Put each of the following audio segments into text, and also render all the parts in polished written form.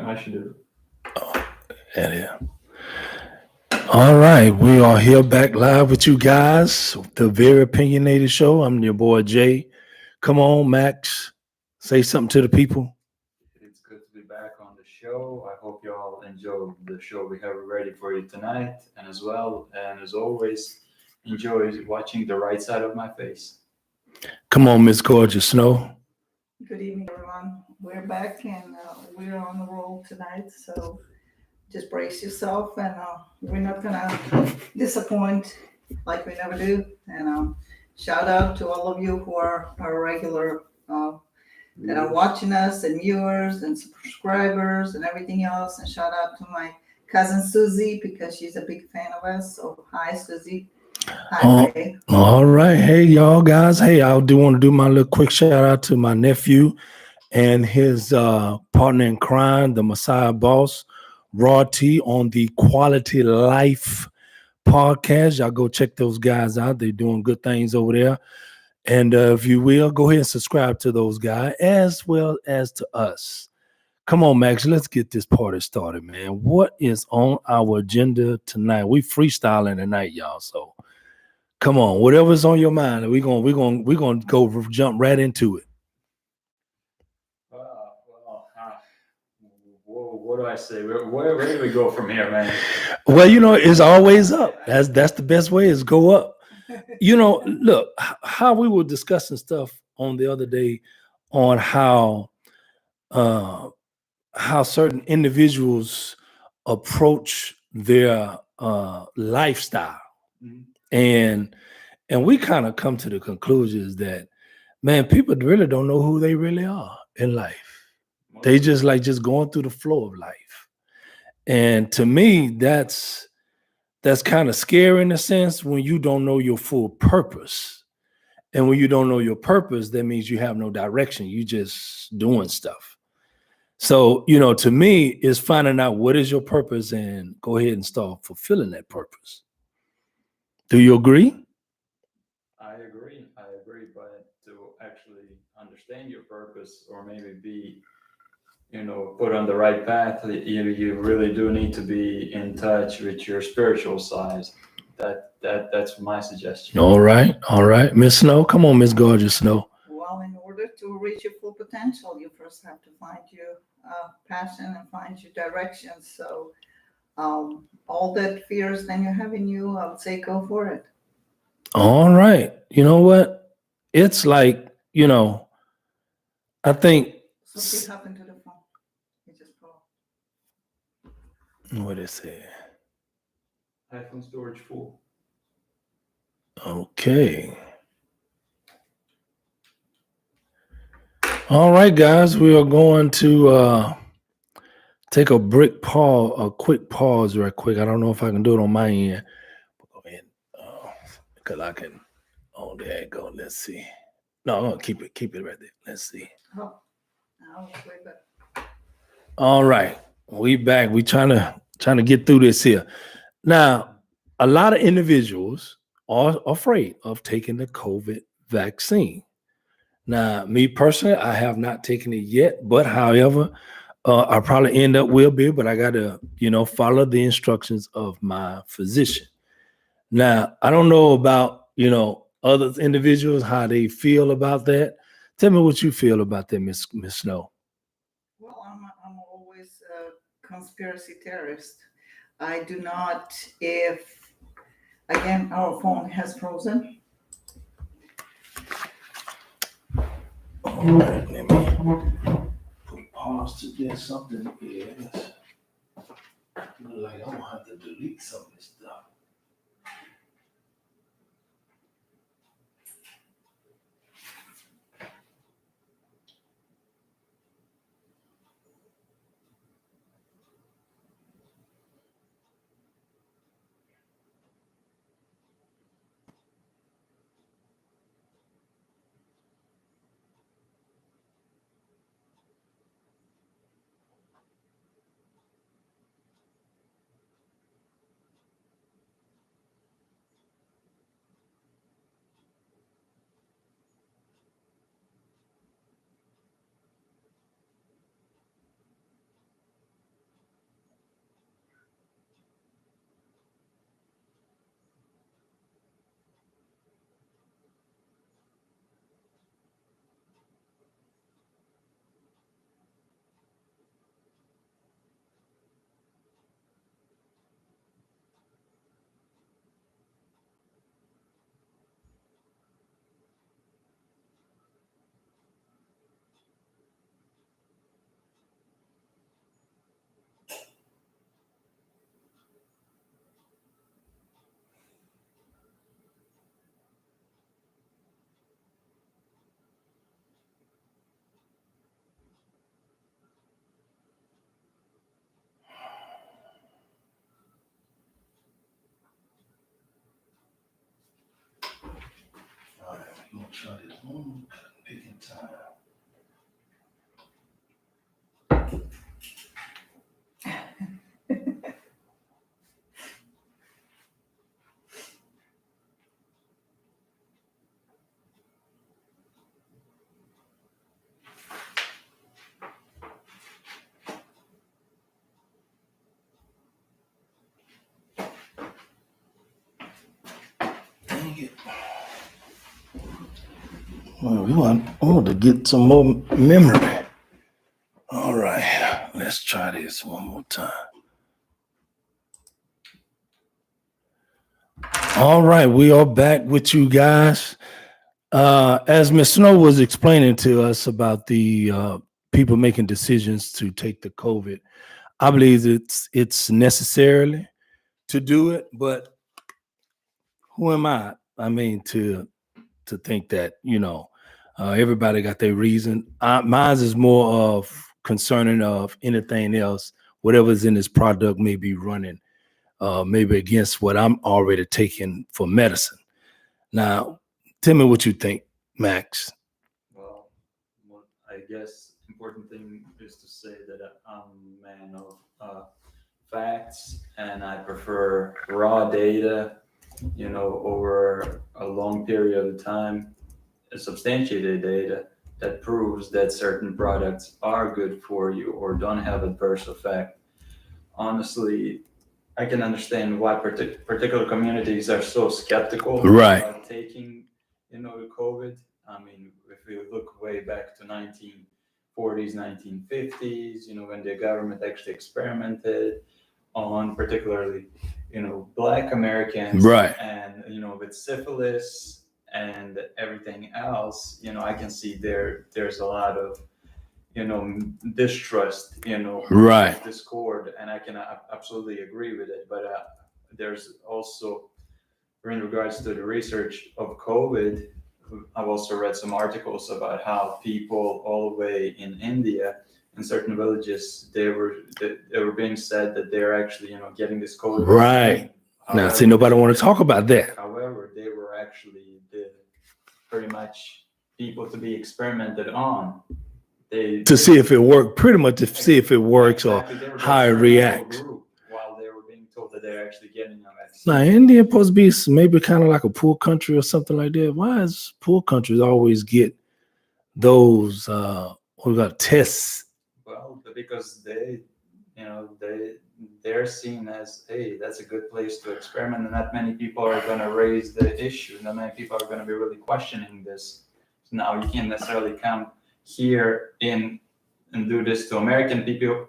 I should do. Yeah. All right, we are here back live with you guys, the Very Opinionated Show. I'm your boy Jay. Come on, Max, say something to the people. It's good to be back on the show. I hope you all enjoy the show we have ready for you tonight, and as well, and as always, enjoy watching the right side of my face. Come on, Miss Gorgeous Snow. Good evening, everyone. We're back and we're on the roll tonight. So just brace yourself, and we're not gonna disappoint like we never do. And shout out to all of you who are our regular that are watching us, and viewers and subscribers and everything else. And shout out to my cousin Susie because she's a big fan of us. So hi, Susie. Hi, Ray. All right. Hey, y'all guys. Hey, I do want to do my little quick shout out to my nephew and his partner in crime, the Messiah Boss, Raw T, on the Quality Life podcast. Y'all go check those guys out. They're doing good things over there. And if you will, go ahead and subscribe to those guys as well as to us. Come on, Max, let's get this party started, man. What is on our agenda tonight? We freestyling tonight, y'all. So come on, whatever's on your mind, we're gonna go jump right into it. What do I say? Where do we go from here, man? Well, it's always up. That's the best way is go up. Look, how we were discussing stuff on the other day on how certain individuals approach their lifestyle. And we kind of come to the conclusions that, man, people really don't know who they really are in life. They just going through the flow of life. And to me, that's kind of scary in a sense when you don't know your full purpose. And when you don't know your purpose, that means you have no direction. You just doing stuff. So, to me, it's finding out what is your purpose and go ahead and start fulfilling that purpose. Do you agree? I agree, but to actually understand your purpose or maybe be, put on the right path, you really do need to be in touch with your spiritual side. That's my suggestion. All right. Miss Snow, come on, Miss Gorgeous Snow. Well, in order to reach your full potential, you first have to find your passion and find your direction. So all that fears then you have in you, I would say go for it. All right. You know what? It's like, I think. Something happened to the phone. It just called. What is it? iPhone storage full. Okay. All right, guys. We are going to take a quick pause right quick. I don't know if I can do it on my end. Go ahead. Because I can. Oh, there you go. Let's see. No, I'm gonna keep it right there. Let's see. Oh, now it's way back. All right, we back. We trying to get through this here. Now, a lot of individuals are afraid of taking the COVID vaccine. Now, me personally, I have not taken it yet, but however, I probably end up will be, but I got to, follow the instructions of my physician. Now, I don't know about, other individuals, how they feel about that. Tell me what you feel about that, Miss Snow. Well, I'm always a conspiracy theorist. I do not, if, again, our phone has frozen. All right, let me put pause to this. Something is like I'm gonna have to delete some of this stuff. try this one more picking time. Dang it. Well, I want to get some more memory. All right, let's try this one more time. All right, we are back with you guys. As Ms. Snow was explaining to us about the people making decisions to take the COVID, I believe it's necessarily to do it, but who am I? I mean, to think that everybody got their reason. Mine is more of concerning of anything else, whatever's in this product may be running, maybe against what I'm already taking for medicine. Now, tell me what you think, Max. Well, I guess important thing is to say that I'm a man of facts, and I prefer raw data, over a long period of time, substantiated data that proves that certain products are good for you or don't have adverse effect. Honestly, I can understand why particular communities are so skeptical Right. about taking, the COVID. I mean, if we look way back to 1940s, 1950s, when the government actually experimented on particularly, Black Americans, Right. and with syphilis and everything else, I can see there's a lot of distrust, Right. discord, and I can absolutely agree with it. But there's also, in regards to the research of COVID, I've also read some articles about how people all the way in India, in certain villages, they were being said that they're actually, getting this COVID. Right. Now, see, nobody want to talk about that. However, they were actually pretty much people to be experimented on. To see if it worked, pretty much to see if it works or how it reacts. While they were being told that they're actually getting a vaccine. Now, India supposed to be maybe kind of like a poor country or something like that. Why is poor countries always get those what we got tests? Well, because they're seen as, hey, that's a good place to experiment, and not many people are going to raise the issue. Not many people are going to be really questioning this. Now, you can't necessarily come here in and do this to American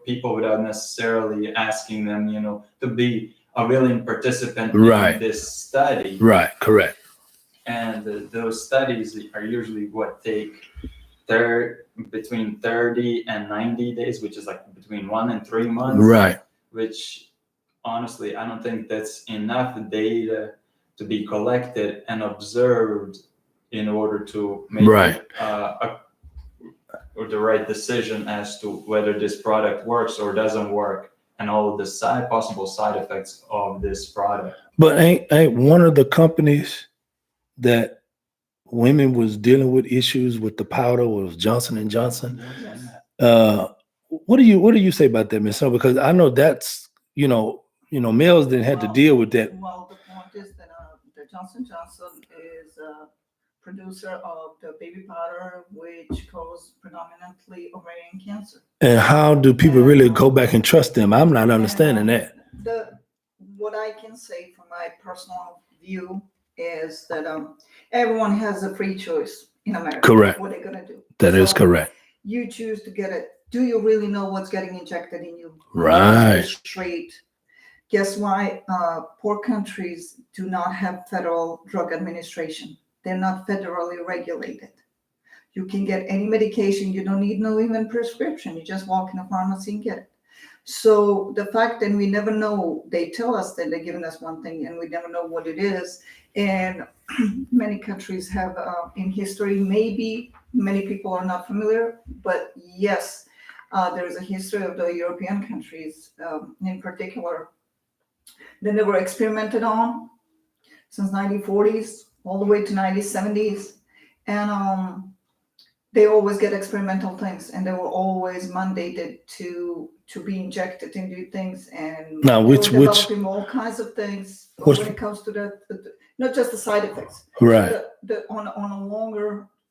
people without necessarily asking them, to be a willing participant in this study. Right, correct. And those studies are usually what take between 30 and 90 days, which is like between 1 and 3 months. Right. Which, honestly, I don't think that's enough data to be collected and observed in order to make the right decision as to whether this product works or doesn't work, and all of the possible side effects of this product. But ain't one of the companies that women was dealing with issues with the powder was Johnson and Johnson? Yes. What do you say about that, Ms. Snow? Because I know that's males didn't have to deal with that. Well, the point is that the Johnson Johnson is a producer of the baby powder, which causes predominantly ovarian cancer. And how do people really go back and trust them? I'm not understanding that. What I can say from my personal view is that everyone has a free choice in America. Correct. What they're gonna do. That is correct. You choose to get it. Do you really know what's getting injected in you? Right. Straight. Guess why? Poor countries do not have federal drug administration. They're not federally regulated. You can get any medication. You don't need no even prescription. You just walk in a pharmacy and get it. So the fact that we never know, they tell us that they're giving us one thing and we never know what it is. And many countries have in history, maybe many people are not familiar, but yes, there is a history of the European countries in particular. Then they were experimented on since 1940s all the way to 1970s. and they always get experimental things, and they were always mandated to be injected into things, and Now, they which were developing all kinds of things which- when it comes to that, not just the side effects, right, on a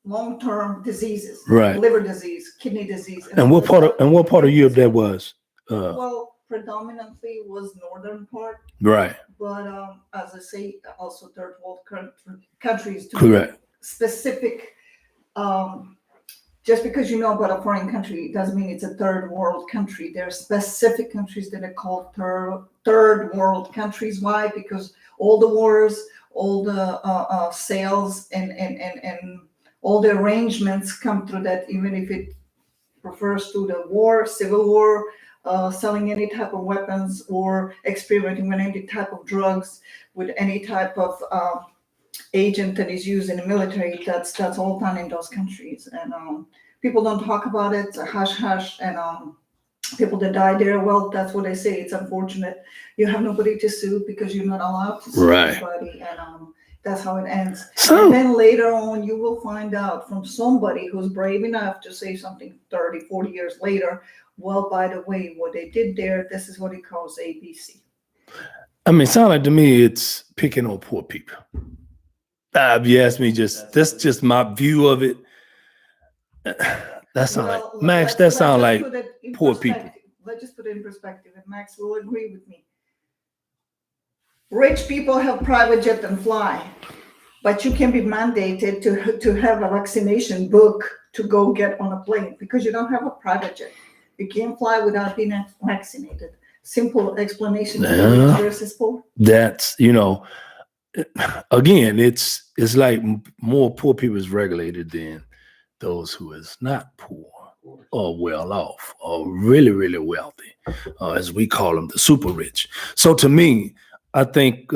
long-term diseases, right. liver disease, kidney disease, And what part of Europe that was? Well, predominantly was northern part, Right, but as I say, also third world countries. To correct. specific, just because you know about a foreign country doesn't mean it's a third world country. There are specific countries that are called third world countries. Why? Because all the wars, all the sales, and all the arrangements come through that, even if it refers to the war, civil war, selling any type of weapons, or experimenting with any type of drugs, with any type of agent that is used in the military. That's all done in those countries, and people don't talk about it. It's a hush hush, and people that die there, well, that's what I say. It's unfortunate. You have nobody to sue because you're not allowed to sue Right. anybody, and that's how it ends. So And then later on, you will find out from somebody who's brave enough to say something 30, 40 years later, well, by the way, what they did there, this is what he calls ABC. I mean, sound like to me it's picking on poor people. If you ask me, that's just my view of it. That sound like Max. That sound like poor people. Let's just put it in perspective, and Max will agree with me. Rich people have private jet and fly, but you can be mandated to have a vaccination book to go get on a plane because you don't have a private jet. You can't fly without being vaccinated. Simple explanation. Yeah. Versus poor. That's, you know, again, it's like more poor people is regulated than those who is not poor or well off or really, really wealthy, as we call them, the super rich. So to me, I think,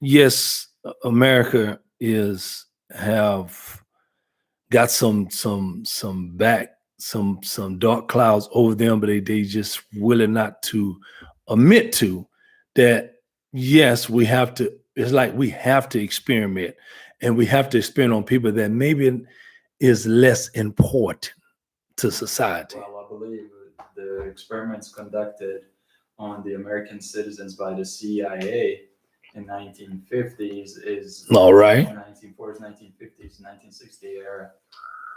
yes, America have got some dark clouds over them, but they just willing not to admit to that. Yes, we have to. It's like we have to experiment, and we have to experiment on people that maybe is less important to society. Well, I believe the experiments conducted on the American citizens by the CIA in 1950s is all right. 1940s, 1950s, 1960 era,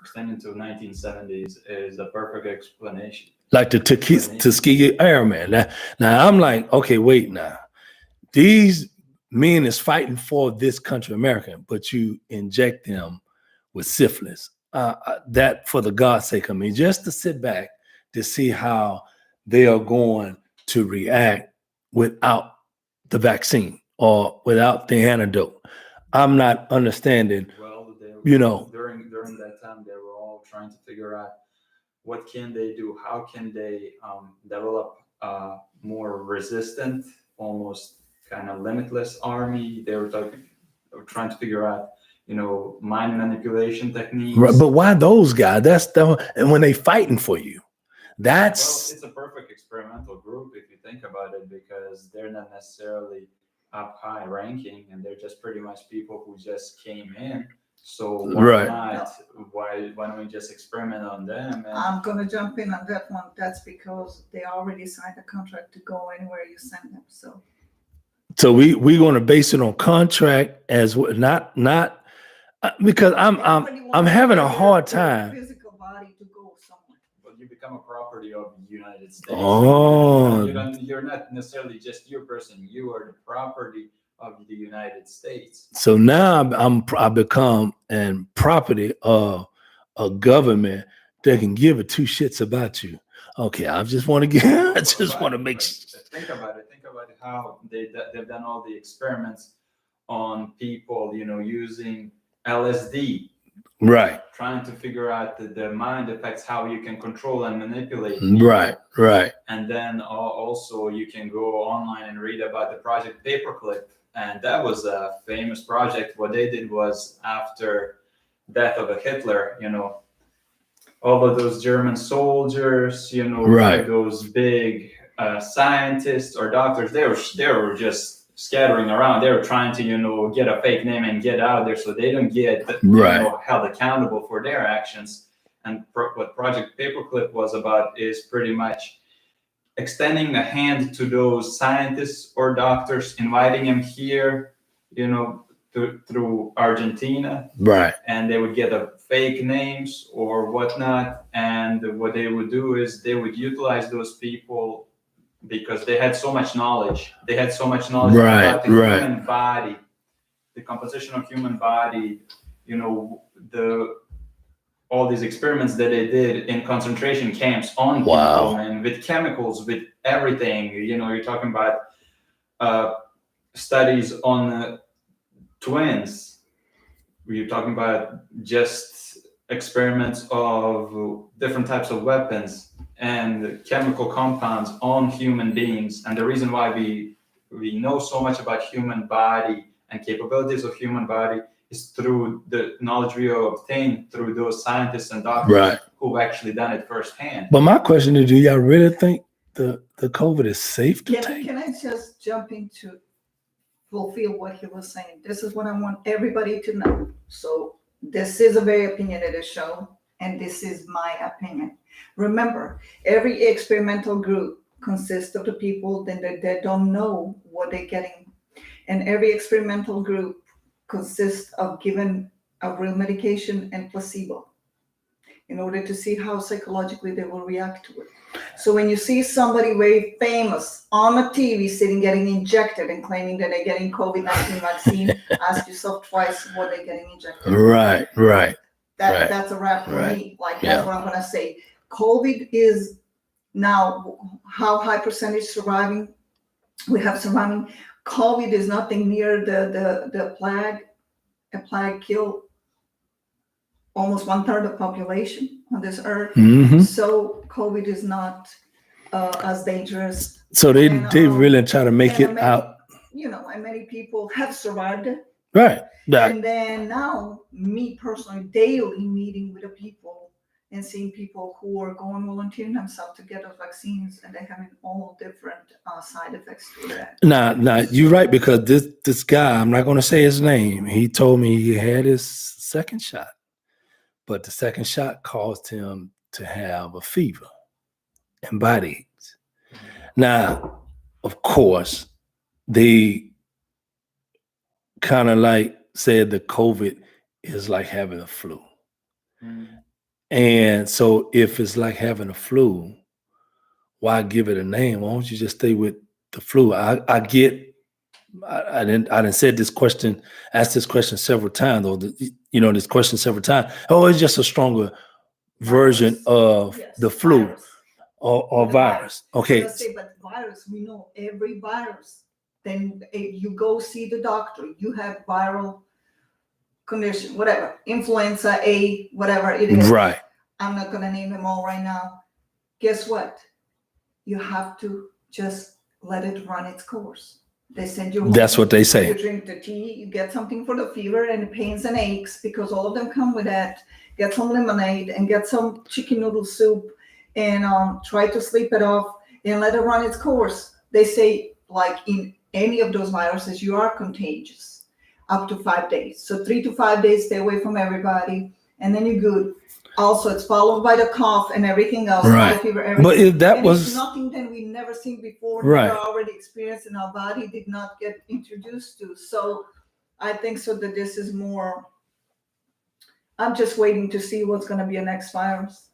extending to 1970s is a perfect explanation. Like the Tuskegee Airmen. Now I'm like, okay, wait now. These men is fighting for this country, America, but you inject them with syphilis. That, for the God's sake, I mean, just to sit back to see how they are going to react without the vaccine or without the antidote. I'm not understanding. Well, you know, during that time, they were all trying to figure out what can they do, how can they develop a more resistant, almost kind of limitless army. They were trying to figure out, you know, mind manipulation techniques. Right, but why those guys? And when they fighting for you, that's. Well, it's a perfect experimental group if you think about it, because they're not necessarily up high ranking, and they're just pretty much people who just came in. So why not? Why don't we just experiment on them? And I'm gonna jump in on that one. That's because they already signed a contract to go anywhere you send them. So we're going to base it on contract as well, not because I'm having a hard time. Physical body to go somewhere. But you become a property of the United States. Oh, you're not necessarily just your person. You are the property of the United States. So now I become an property of a government that can give a two shits about you. Okay, I just want to get. I just want to make. Think about it. Think about how they've done all the experiments on people. You know, using LSD. Right. Trying to figure out the mind effects, how you can control and manipulate people. Right. And then also you can go online and read about the project Paperclip. And that was a famous project. What they did was, after death of a Hitler, you know, all of those German soldiers, you know, right. those big scientists or doctors, they were just scattering around. They're trying to, get a fake name and get out there so they don't get, Right. held accountable for their actions. And what Project Paperclip was about is pretty much extending the hand to those scientists or doctors, inviting them here, through Argentina, Right. and they would get a fake names or whatnot. And what they would do is they would utilize those people because they had so much knowledge. They had so much knowledge Right, about the right. human body, the composition of human body, all these experiments that they did in concentration camps on Wow. people, and with chemicals, with everything. You're talking about studies on twins. We're talking about just experiments of different types of weapons and chemical compounds on human beings. And the reason why we know so much about human body and capabilities of human body is through the knowledge we obtained through those scientists and doctors Right. who've actually done it firsthand. But my question is, do y'all really think the COVID is safe to take? Can I just jump into fulfill what he was saying? This is what I want everybody to know. So this is a very opinionated show, and this is my opinion. Remember, every experimental group consists of the people that don't know what they're getting. And every experimental group consists of given a real medication and placebo in order to see how psychologically they will react to it. So when you see somebody very famous on the TV sitting getting injected and claiming that they're getting COVID-19 vaccine, ask yourself twice what they're getting injected. Right. That's a wrap for me. Like, that's what I'm gonna say. COVID is now how high percentage surviving we have surviving. COVID is nothing near the plague. A plague killed almost 1/3 of the population on this earth. Mm-hmm. So COVID is not as dangerous. So they really try to make it out. And many people have survived it. Right. And then now, me personally, daily meeting with the people and seeing people who are going volunteering themselves to get those vaccines, and they're having all different side effects to that. Now you're right, because this guy, I'm not going to say his name, he told me he had his second shot, but the second shot caused him to have a fever and body aches. Now, of course, they kind of like said the COVID is like having a flu. Mm. And so if it's like having a flu, why give it a name? Why don't you just stay with the flu? I didn't said this question, asked this question several times, or this question several times. Oh, it's just a stronger version of the flu. Virus. Or virus. Okay. But virus, we know every virus. Then you go see the doctor, you have viral condition, whatever, influenza A, whatever it is. Right. I'm not gonna name them all right now. Guess what? You have to just let it run its course. They send you home. That's what they say. You drink the tea, you get something for the fever and the pains and aches, because all of them come with that. Get some lemonade and get some chicken noodle soup and try to sleep it off and let it run its course. They say, like in any of those viruses, you are contagious up to 5 days. So 3 to 5 days, stay away from everybody, and then you're good. Also, it's followed by the cough and everything else. Right. Fever, everything. But if that was it's nothing that we've never seen before, right, never already experienced in our body, did not get introduced to. So I think so that this is more, I'm just waiting to see what's going to be a next virus.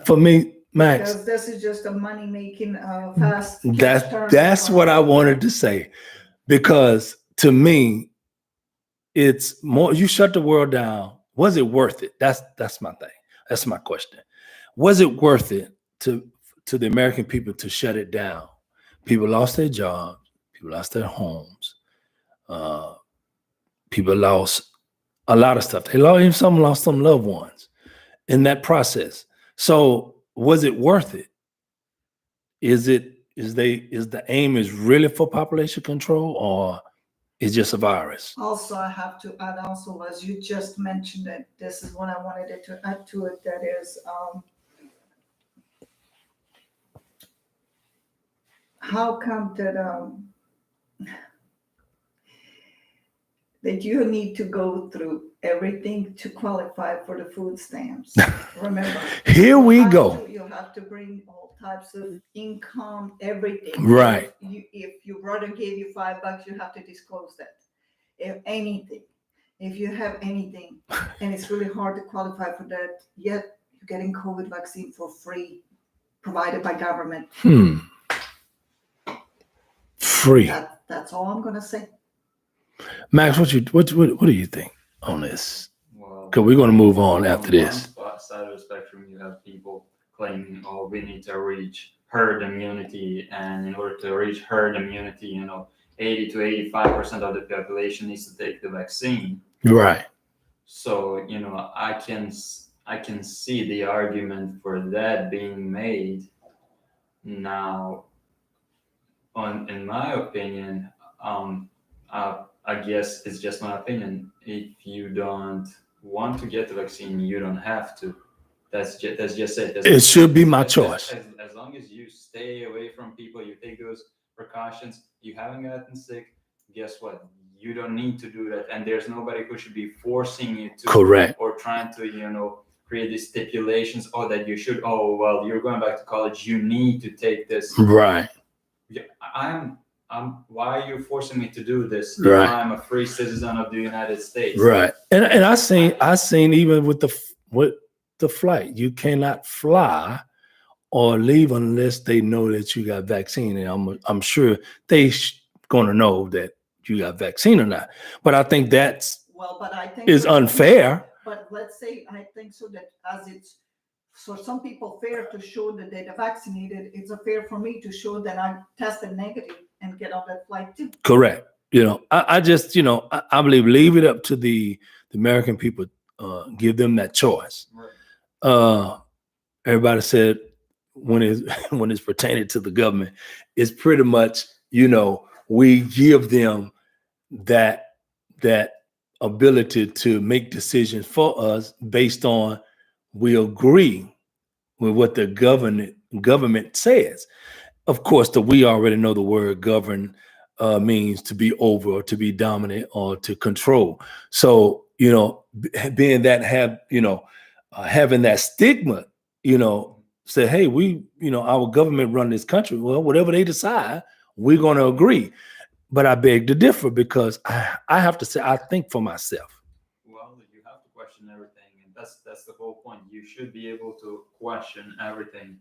For me, Max, because this is just a money making fast. That's what I wanted to say, because to me, it's more. You shut the world down. Was it worth it? That's my thing. That's my question. Was it worth it to the American people to shut it down? People lost their jobs. People lost their homes. People lost a lot of stuff. Some lost some loved ones in that process. So was it worth it? Is the aim is really for population control, or is just a virus? Also, I have to add also, as you just mentioned it, this is what I wanted to add to it. That is, how come that that you need to go through everything to qualify for the food stamps. Remember, Here we go. you have to bring all types of income, everything. Right. If your brother gave you $5, you have to disclose that. If you have anything, and it's really hard to qualify for that, yet you're getting COVID vaccine for free, provided by government. Free. That's all I'm gonna say. Max, what do you think on this? Well, Because we're going to move on after this. On one side of the spectrum, you have people claiming, "Oh, we need to reach herd immunity, and in order to reach herd immunity, 80 to 85% of the population needs to take the vaccine." Right. So, I can see the argument for that being made. Now, in my opinion, I guess it's just my opinion. If you don't want to get the vaccine, you don't have to. That's just it. It should be my choice. As long as you stay away from people, you take those precautions, you haven't gotten sick, guess what? You don't need to do that. And there's nobody who should be forcing you to. Correct. Or trying to, create these stipulations, that you should, well, you're going back to college, you need to take this. Right. Yeah, why are you forcing me to do this if Right. I'm a free citizen of the United States? Right. And I seen even with the flight, you cannot fly or leave unless they know that you got vaccine. And I'm sure they gonna know that you got vaccine or not. But I think that's But I think is unfair. But let's say I think so that as it's for some people fair to show that they're vaccinated, it's fair for me to show that I'm tested negative and get on that flight too. Correct. I just I believe leave it up to the American people. Give them that choice. Right. Everybody said when it's pertaining to the government, it's pretty much we give them that ability to make decisions for us based on we agree with what the government says. Of course, we already know the word govern means to be over or to be dominant or to control. So, being that having that stigma, say, hey, our government run this country. Well, whatever they decide, we're going to agree. But I beg to differ because I have to say, I think for myself. Well, you have to question everything, and that's the whole point. You should be able to question everything.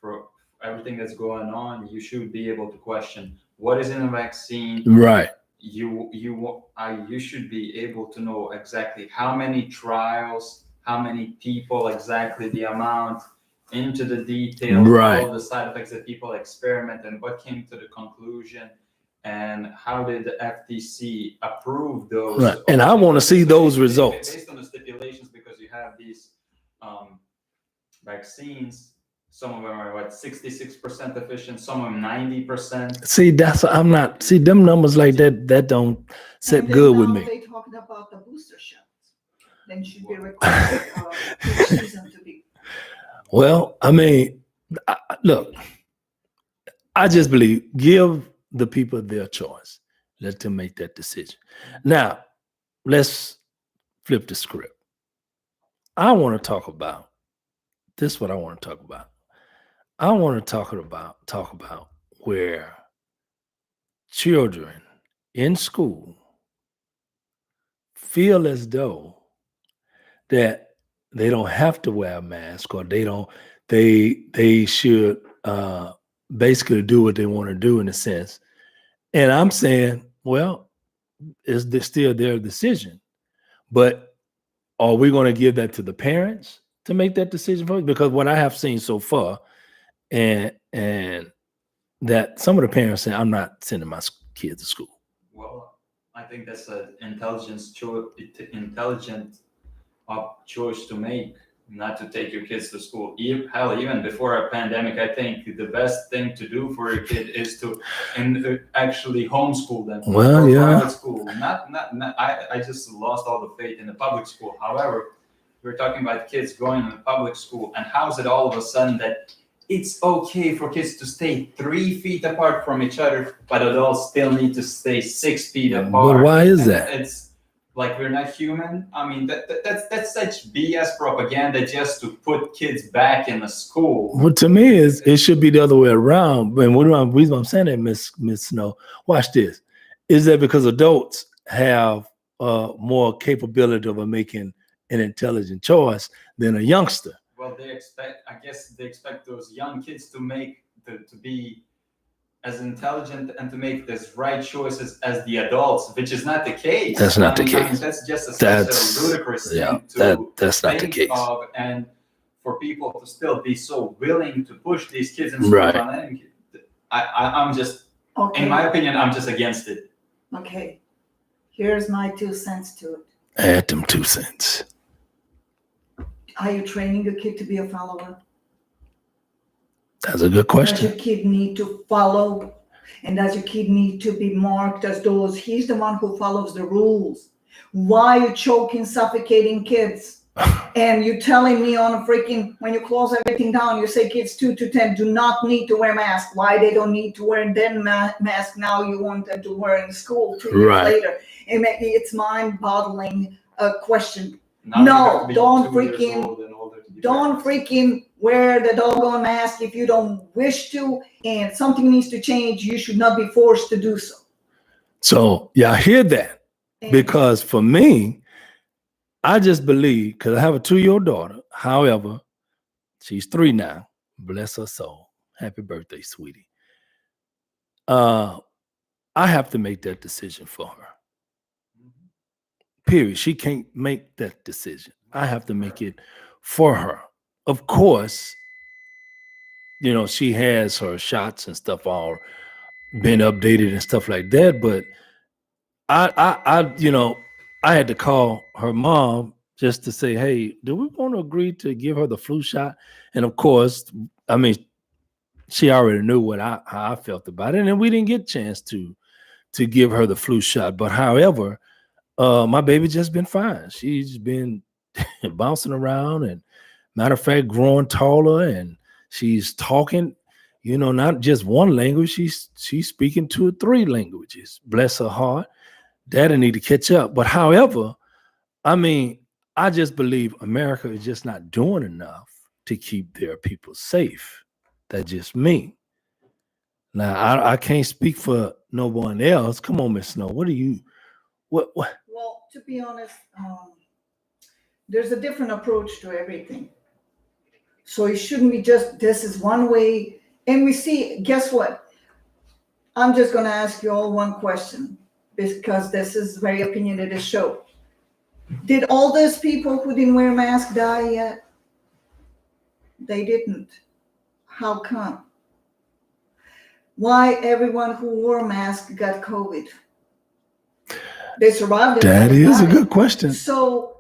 For everything that's going on, you should be able to question what is in a vaccine. Right. You should be able to know exactly how many trials, how many people, exactly the amount, into the details, right. all the side effects that people experiment, and what came to the conclusion. And how did the FTC approve those? Right. And I want to see those results. Based on the stipulations, because you have these vaccines, some of them are 66% efficient, some of them 90%. See, them numbers like that don't sit good with me. They're talking about the booster shots. Then should be required each season to be. Well, look, I just believe give the people their choice. Let them make that decision. Now, let's flip the script. I want to talk about this. What I want to talk about. I want to talk about where children in school feel as though that they don't have to wear a mask, or they should basically do what they want to do in a sense. And I'm saying, well, it's still their decision. But are we going to give that to the parents to make that decision for us? Because what I have seen so far, and that some of the parents say, I'm not sending my kids to school. Well, I think that's an intelligent choice to make, not to take your kids to school. Even before a pandemic, I think the best thing to do for your kid is to actually homeschool them. Well, yeah. Private school. I just lost all the faith in the public school. However, we're talking about kids going to public school, and how is it all of a sudden that it's okay for kids to stay 3 feet apart from each other, but adults still need to stay 6 feet apart? But why is that? like we're not human. I mean, that's such BS propaganda just to put kids back in the school. Well, to me, it should be the other way around. And the reason I'm saying that, Miss Snow, watch this, is that because adults have more capability of making an intelligent choice than a youngster. Well, I guess they expect those young kids to be as intelligent and to make the right choices as the adults, which is not the case. That's not the case. I mean, that's just such a ludicrous thing that's not the case. And for people to still be so willing to push these kids in school, right. I'm just, in my opinion, I'm just against it. Okay, here's my 2 cents to it. Add them 2 cents. Are you training a kid to be a follower? That's a good question. Does your kid need to follow? And does your kid need to be marked as those? He's the one who follows the rules. Why are you choking, suffocating kids? And you telling me on a freaking, when you close everything down, you say kids 2 to 10 do not need to wear masks. Why they don't need to wear then mask now you want them to wear in school 2 years later? And maybe it's mind-boggling question. No, don't freaking wear the doggone mask if you don't wish to, and something needs to change. You should not be forced to do so. So, yeah, I hear that. Because for me, I just believe, because I have a 2-year-old daughter. However, she's 3 now. Bless her soul. Happy birthday, sweetie. I have to make that decision for her. Period. She can't make that decision. I have to make it for her. Of course, she has her shots and stuff all been updated and stuff like that. But I had to call her mom just to say, hey, do we want to agree to give her the flu shot? And of course, I mean, she already knew how I felt about it, and we didn't get a chance to give her the flu shot. But however, my baby just been fine. She's been bouncing around, and matter of fact, growing taller, and she's talking, not just one language. She's speaking 2 or 3 languages. Bless her heart. Daddy need to catch up. But however, I mean, I just believe America is just not doing enough to keep their people safe. That's just me. Now, I can't speak for no one else. Come on, Miss Snow. What? Well, to be honest, there's a different approach to everything. So it shouldn't be just this is one way. And we see, guess what? I'm just going to ask you all one question, because this is very opinionated show. Did all those people who didn't wear masks die yet? They didn't. How come? Why everyone who wore a mask got COVID? They survived. That is a good question. So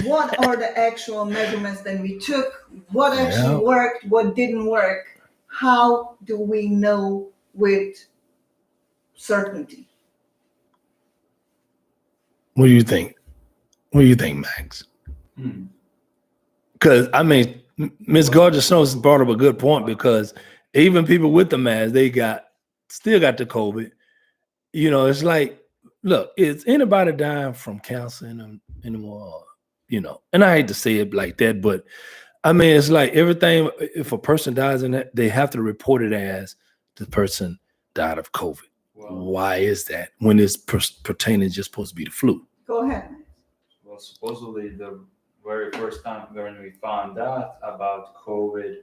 what are the actual measurements that we took? What actually worked? What didn't work? How do we know with certainty? What do you think? What do you think, Max? Because I mean, Miss Gorgeous Snow brought up a good point, because even people with the mask, they still got the COVID. It's like, look, is anybody dying from cancer anymore? And I hate to say it like that, but I mean, it's like everything. If a person dies in that, they have to report it as the person died of COVID. Wow. Why is that when it's pertaining just supposed to be the flu? Go ahead. Well, supposedly the very first time when we found out about COVID,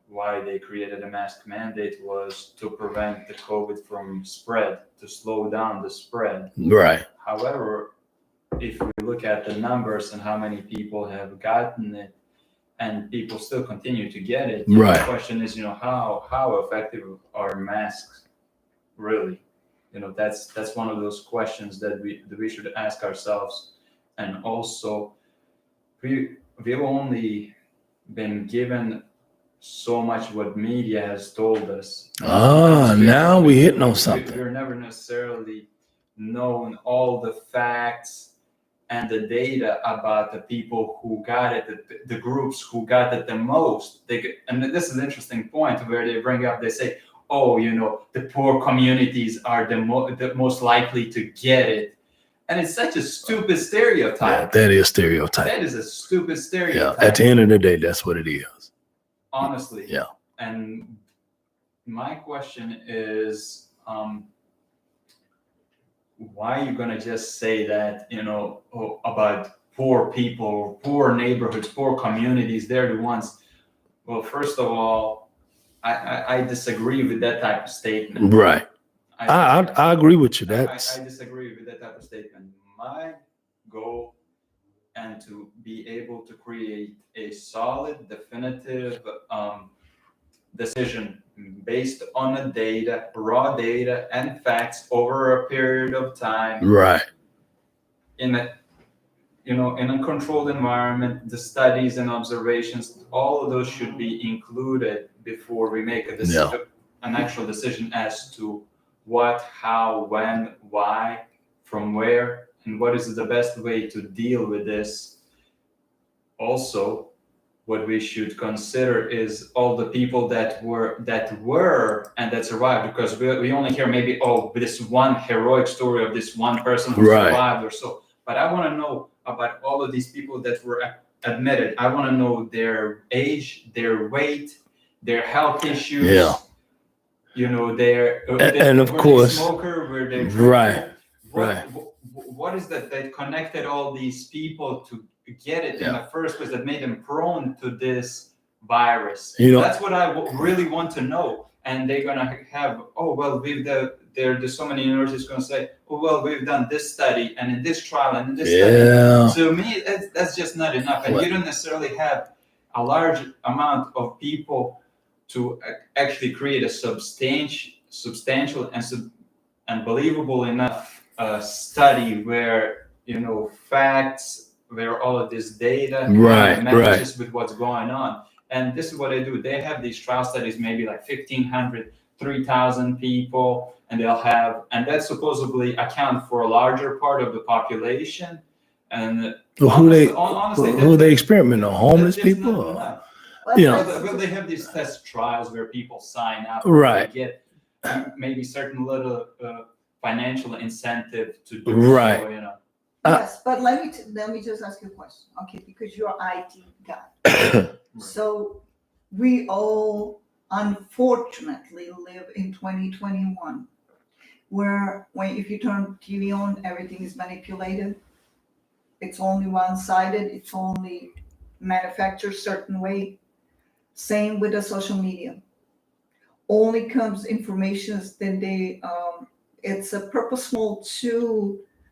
why they created a mask mandate was to prevent the COVID from spread, to slow down the spread. Right. However, if we look at the numbers and how many people have gotten it, and people still continue to get it, right. The question is, how effective are masks really? That's one of those questions that we should ask ourselves. And also, we've only been given so much what media has told us. Now we hitting on something. We're never necessarily known all the facts and the data about the people who got it, the groups who got it the most. And this is an interesting point where they bring up, they say, the poor communities are the most likely to get it. And it's such a stupid Yeah, stereotype. that is stereotype. That is a stupid Yeah, stereotype. at the end of the day, that's what it is. Honestly. Yeah. And my question is, why are you gonna just say that, about poor people, poor neighborhoods, poor communities? They're the ones. Well, first of all, I disagree with that type of statement. Right. I agree with you. That's I disagree with that type of statement. My goal and to be able to create a solid, definitive decision based on the data, raw data and facts over a period of time right. in a in a controlled environment. The studies and observations, all of those should be included before we make an actual decision as to what, how, when, why, from where, and what is the best way to deal with this. Also, what we should consider is all the people that were and that survived, because we only hear maybe, oh, this one heroic story of this one person who survived or so. But I want to know about all of these people that were admitted. I want to know their age, their weight, their health issues. Yeah. Their and of course, they smoker, were they right. What is that connected all these people to get it in the first place, that made them prone to this virus? That's what I really want to know. And they're gonna have, oh well, there's so many universities gonna say, oh well, we've done this study and in this trial and in this study. So me, that's just not enough. And you don't necessarily have a large amount of people to actually create a substantial and believable enough study where facts, where all of this data matches with what's going on. And this is what they do. They have these trial studies, maybe like 1,500, 3,000 people, and that supposedly account for a larger part of the population. And who they experiment on? Homeless people? Well, they have these test trials where people sign up. Right. They get maybe certain little financial incentive to do so. Yes, but let me just ask you a question, okay? Because you're IT guy. So we all unfortunately live in 2021, where if you turn TV on, everything is manipulated. It's only one-sided. It's only manufactured certain way. Same with the social media. Only comes information, then it's a purposeful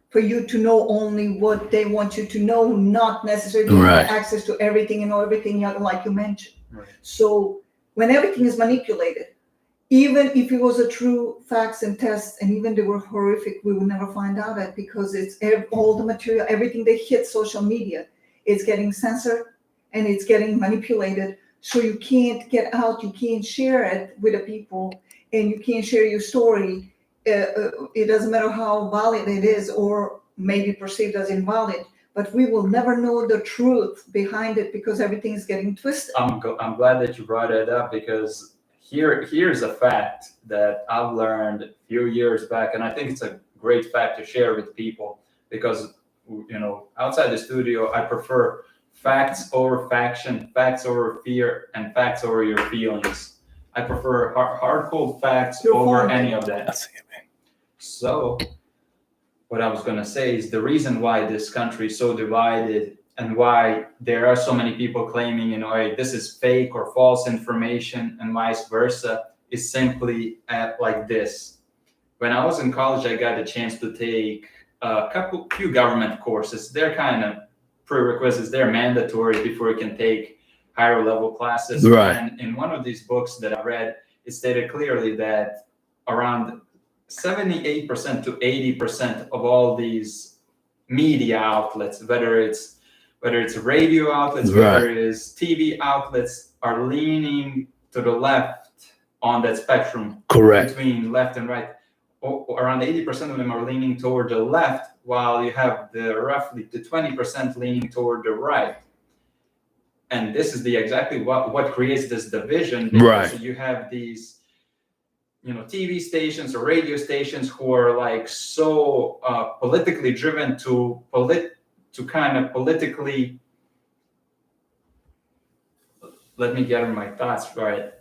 for you to know only what they want you to know, not necessarily have access to everything and know everything, like you mentioned. Right. So when everything is manipulated, even if it was a true facts and tests, and even they were horrific, we would never find out that, because it's all the material, everything that hits social media, it's getting censored and it's getting manipulated. So you can't get out, you can't share it with the people, and you can't share your story. It doesn't matter how valid it is, or maybe perceived as invalid, but we will never know the truth behind it, because everything is getting twisted. I'm glad that you brought it up, because here's a fact that I've learned a few years back, and I think it's a great fact to share with people, because outside the studio, I prefer facts over faction, facts over fear, and facts over your feelings. I prefer hard cold facts over any of that. So what I was going to say is, the reason why this country is so divided, and why there are so many people claiming, hey, this is fake or false information and vice versa, is simply like this. When I was in college, I got a chance to take few government courses. They're kind of prerequisites. They're mandatory before you can take higher level classes. Right. And in one of these books that I read, it stated clearly that around 78% to 80% of all these media outlets, whether it's radio outlets, whether it's TV outlets, are leaning to the left on that spectrum. Correct. Between left and right. Around 80% of them are leaning toward the left, while you have roughly the 20% leaning toward the right. And this is exactly what creates this division, because you have these TV stations or radio stations who are like so politically driven to kind of politically, let me get my thoughts right.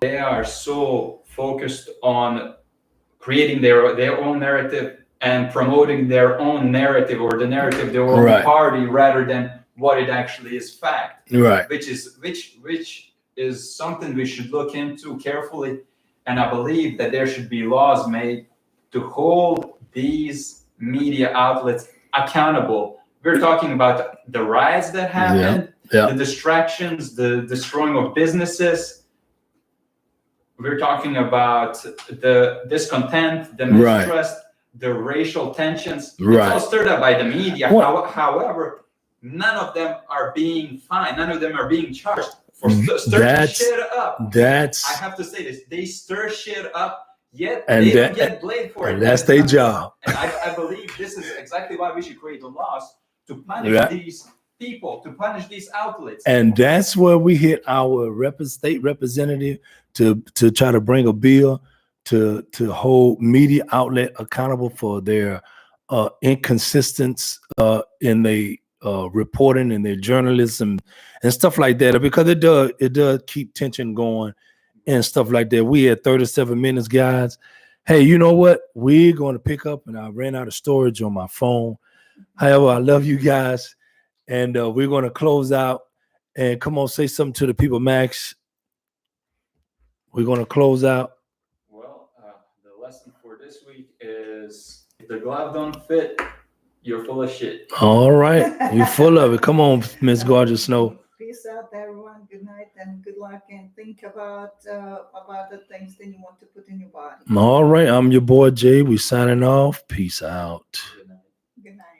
They are so focused on creating their own narrative and promoting their own narrative or the narrative of their own Right. party rather than what it actually is fact. Right. Which is something we should look into carefully. And I believe that there should be laws made to hold these media outlets accountable. We're talking about the riots that happened, Yeah. the distractions, the destroying of businesses. We're talking about the discontent, the mistrust, the racial tensions. Right. It's all stirred up by the media. What? However, none of them are being fined. None of them are being charged for stirring shit up. I have to say this. They stir shit up, yet they don't get blamed for it. And that's their job. And I believe this is exactly why we should create the laws to punish these people, to punish these outlets. And that's where we hit our state representative to try to bring a bill to hold media outlet accountable for their inconsistency in their reporting and their journalism and stuff like that, because it does keep tension going and stuff like that. We had 37 minutes, guys. Hey, you know what? We're going to pick up, and I ran out of storage on my phone. However, I love you guys, and we're going to close out. And come on, say something to the people, Max. We're going to close out. Well, the lesson for this week is if the glove don't fit, you're full of shit. All right. You're full of it. Come on, Miss Gorgeous Snow. Peace out, everyone. Good night and good luck. And think about the things that you want to put in your body. All right. I'm your boy, Jay. We signing off. Peace out. Good night. Good night.